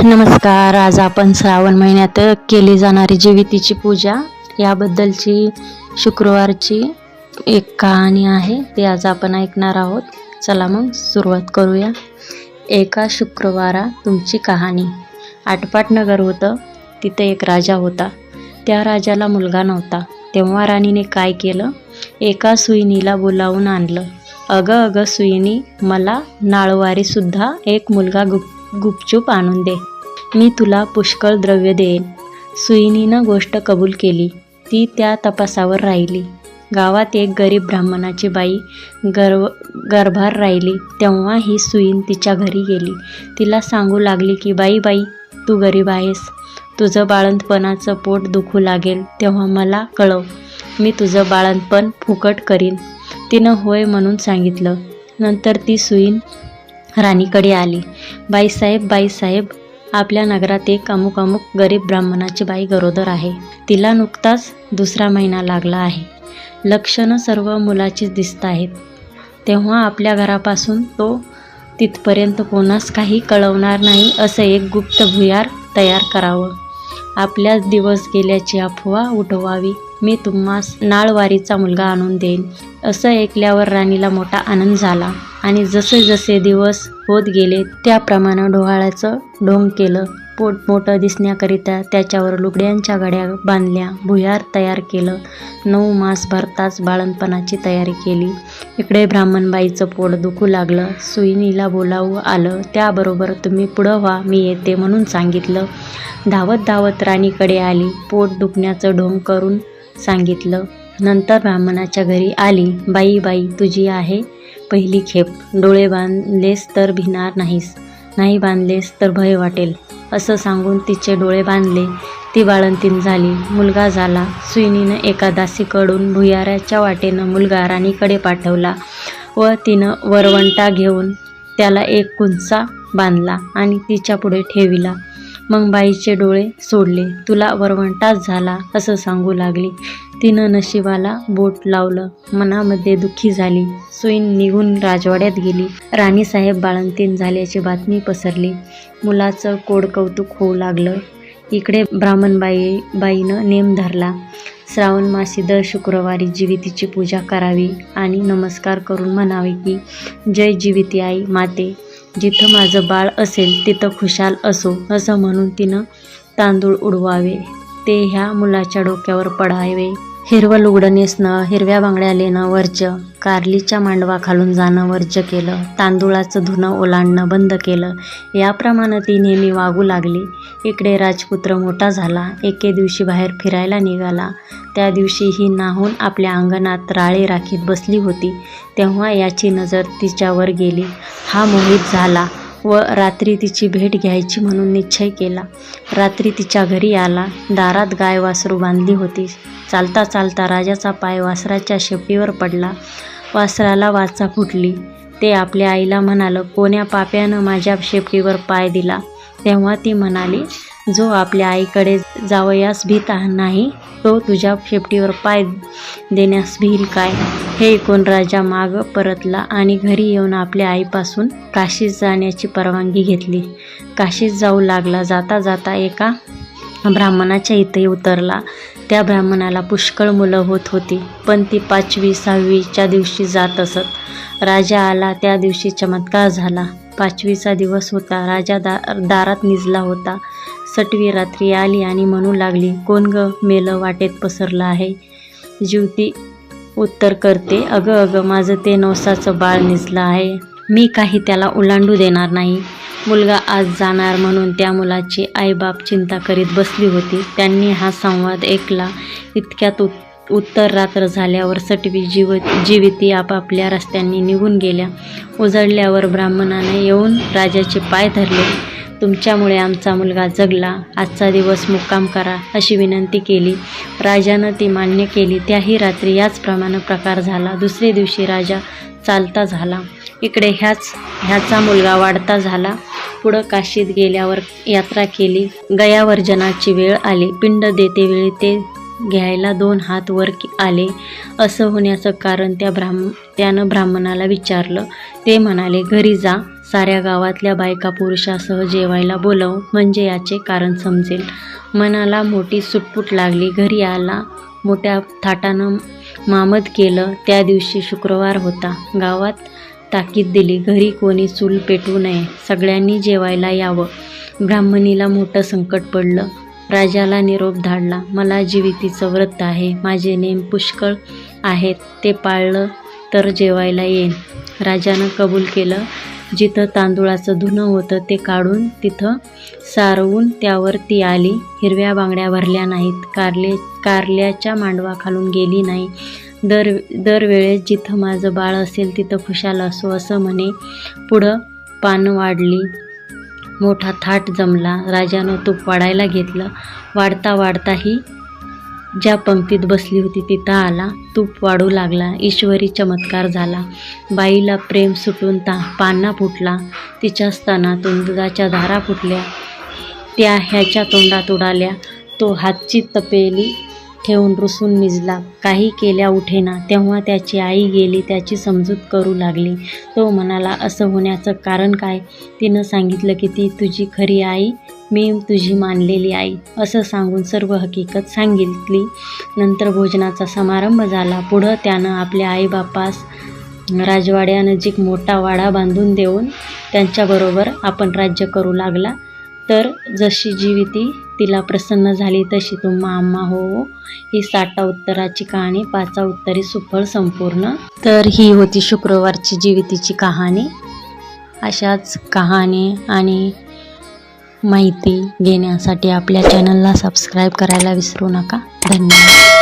नमस्कार. आज आपण श्रावण महिन्यात केली जाणारी जीवितीची पूजा याबद्दलची शुक्रवारची एक कहाणी आहे, ती आज आपण ऐकणार आहोत. चला मग सुरुवात करूया. एका शुक्रवारा तुमची कहाणी. आटपाट नगर होतं. तिथे एक राजा होता. त्या राजाला मुलगा नव्हता. तेव्हा राणीने काय केलं, एका सुईणीला बोलावून आणलं. अगं सुईणी, मला नाळवारीसुद्धा एक मुलगा गुपचूप आणून दे, मी तुला पुष्कळ द्रव्य देईन. सुईणीनं गोष्ट कबूल केली. ती त्या तपासावर राहिली. गावात एक गरीब ब्राह्मणाची बाई गर्भार राहिली. तेव्हा ही सुईण तिच्या घरी गेली. तिला सांगू लागली की बाई, तू गरीब आहेस, तुझं बाळंतपणाचं पोट दुखू लागेल तेव्हा मला कळव, मी तुझं बाळंतपण फुकट करीन. तिनं होय म्हणून सांगितलं. नंतर ती सुईण राणीकडे आली. बाईसाहेब, आपल्या नगरात एक अमुक गरीब ब्राह्मणाची बाई गरोदर आहे. तिला नुकताच दुसरा महिना लागला आहे. लक्षणं सर्व मुलाचीच दिसत आहेत. तेव्हा आपल्या घरापासून तो तिथपर्यंत कोणास काही कळवणार नाही असं एक गुप्त भुयार तयार करावं. आपल्याच दिवस गेल्याची अफवा उठवावी. मी तुम्हास नाळवारीचा मुलगा आणून देईन. असं ऐकल्यावर राणीला मोठा आनंद झाला आणि जसे जसे दिवस होत गेले त्याप्रमाणे डोहाळ्याचं ढोंग केलं. पोट मोठं दिसण्याकरिता त्याच्यावर लुगड्यांच्या गड्या बांधल्या. भुयार तयार केलं. 9 मास भरताच बाळंतपणाची तयारी केली. इकडे ब्राह्मणबाईचं पोट दुखू लागलं. सुईणीला बोलावं आलं. त्याबरोबर तुम्ही पुढं व्हा, मी येते म्हणून सांगितलं. धावत राणीकडे आली. पोट दुखण्याचं ढोंग करून सांगितलं. नंतर ब्राह्मणाच्या घरी आली. बाई, तुझी आहे पहिली खेप. डोळे बांधलेस तर भिणार नाहीस, नाही बांधलेस तर भय वाटेल असं सांगून तिचे डोळे बांधले. ती बाळंतीण झाली. मुलगा झाला. सुईणीनं एका दासीकडून भुयाराच्या वाटेनं मुलगा राणीकडे पाठवला व तिनं वरवंटा घेऊन त्याला एक कुंचा बांधला आणि तिच्या पुढे ठेविला. मग बाईचे डोळे सोडले. तुला वरवंटाच झाला असं सांगू लागली. तिनं नशिबाला बोट लावलं. मनामध्ये दुःखी झाली. सुईण निघून राजवाड्यात गेली. राणीसाहेब बाळंतीण झाल्याची बातमी पसरली. मुलाचं कोड कौतुक होऊ लागलं. इकडे ब्राह्मणबाईनं नेम धरला. श्रावण मासी दर शुक्रवारी जीवितीची पूजा करावी आणि नमस्कार करून म्हणावे की जय जीविती आई माते, जिथं माझं बाळ असेल तिथं खुशाल असो असं म्हणून तिनं तांदूळ उडवावे. ते ह्या मुलाच्या डोक्यावर पडावे. हिरवं लुगडं नेसणं, हिरव्या बांगड्या लेणं वर्ज्य, कारलीच्या मांडवा खालून जाणं वर्ज्य केलं. तांदूळाचं धुणं ओलांडणं बंद केलं. याप्रमाणे ती नेहमी वागू लागली. इकडे राजपुत्र मोठा झाला. एके दिवशी बाहेर फिरायला निघाला. त्या दिवशी ही नाहून आपल्या अंगणात राळे राखीत बसली होती. तेव्हा याची नजर तिच्यावर गेली. हा मोहित झाला व रात्री तिची भेट घ्यायची म्हणून निश्चय केला. रात्री तिच्या घरी आला. दारात गाय वासरू बांधली होती. चालता राजाचा पाय वासराच्या शेपटीवर पडला. वासराला वाचा फुटली. ते आपल्या आईला म्हणालं, कोण्या पाप्यानं माझ्या शेपटीवर पाय दिला. तेव्हा ती म्हणाली, जो आपल्या आईकडे जावयास भीत नाही तो तुझ्या शेपटीवर पाय देण्यास भिल काय. हे ऐकून राजा माग परतला आणि घरी येऊन आपल्या आईपासून काशीत जाण्याची परवानगी घेतली. काशीत जाऊ लागला. जाता एका ब्राह्मणाच्या इथे उतरला. त्या ब्राह्मणाला पुष्कळ मुलं होत होती, पण ती 5वी 6वीच्या दिवशी जात असत. राजा आला त्या दिवशी चमत्कार झाला. 5वीचा दिवस होता. राजा दारात निजला होता. 6वी रात्री आली आणि म्हणू लागली, कोण ग मेलं वाटेत पसरलं आहे. जीवती उत्तर करते, अगं माझं ते नवसाचं बाळ निजलं आहे. मी काही त्याला ओलांडू देणार नाही. मुलगा आज जाणार म्हणून त्या मुलाची आईबाप चिंता करीत बसली होती. त्यांनी हा संवाद ऐकला. इतक्यात उत्तर रात्र झाल्यावर 6वी जीविती आपापल्या रस्त्यांनी निघून गेल्या. उजळल्यावर ब्राह्मणाने येऊन राजाचे पाय धरले. तुमच्यामुळे आमचा मुलगा जगला. आजचा दिवस मुक्काम करा अशी विनंती केली. राजानं ती मान्य केली. त्याही रात्री याचप्रमाणे प्रकार झाला. दुसरे दिवशी राजा चालता झाला. इकडे ह्याचा मुलगा वाढता झाला. पुढं काशीत गेल्यावर यात्रा केली. गयावर्जनाची वेळ आली. पिंड देतेवेळी ते घ्यायला 2 हात वर आले. असं होण्याचं कारण त्यानं ब्राह्मणाला विचारलं. ते म्हणाले, घरी जा, साऱ्या गावातल्या बायका पुरुषासह जेवायला बोलव, म्हणजे याचे कारण समजेल. मनाला मोठी सुटपूट लागली. घरी आला. मोठ्या थाटानं मामद केलं. त्या दिवशी शुक्रवार होता. गावात ताकीद दिली, घरी कोणी चूल पेटवू नये, सगळ्यांनी जेवायला यावं. ब्राह्मणीला मोठं संकट पडलं. राजाला निरोप धाडला, मला जीवितीचं व्रत आहे, माझे नेम पुष्कळ आहेत, ते पाळलं तर जेवायला येईन. राजानं कबूल केलं. जिथं तांदूळाचं धुणं होतं ते काढून तिथं सारवून त्यावर ती आली. हिरव्या बांगड्या भरल्या नाहीत, कारल्याच्या मांडवाखालून गेली नाही. दरवेळेस जिथं माझं बाळ असेल तिथं खुशाल असो असं म्हणे. पुढं पानं वाढली. मोठा थाट जमला. राजानं तूप वाढायला घेतलं. वाढता वाढता ही ज्या पंक्तीत बसली होती तिथं आला. तूप वाढू लागला. ईश्वरी चमत्कार झाला. बाईला प्रेम सुटून पान्हा फुटला. तिच्या स्तनातून दुधाच्या धारा फुटल्या. त्या ह्याच्या तोंडात उडाल्या. तो हातची तपेली ठेवून रुसून निजला. काही केल्या उठेना. तेव्हा त्याची आई गेली. त्याची समजूत करू लागली. तो म्हणाला, असं होण्याचं कारण काय? तिनं सांगितलं की ती तुझी खरी आई, मी तुझी मानलेली आई, असं सांगून सर्व हकीकत सांगितली. नंतर भोजनाचा समारंभ झाला. पुढं त्यानं आपल्या आईबापास राजवाड्यानजीक मोठा वाडा बांधून देऊन त्यांच्याबरोबर आपण राज्य करू लागला. तर जशी जीविती तिला प्रसन्न झाली तशी तुम्हा आम्हा हो. ही 60 उत्तराची कहाणी, 5 उत्तरी सुफळ संपूर्ण. तर ही होती शुक्रवारची जीवितीची कहाणी. अशाच कहाणी आणि माहिती घेण्यासाठी आपल्या चॅनलला सबस्क्राईब करायला विसरू नका. धन्यवाद.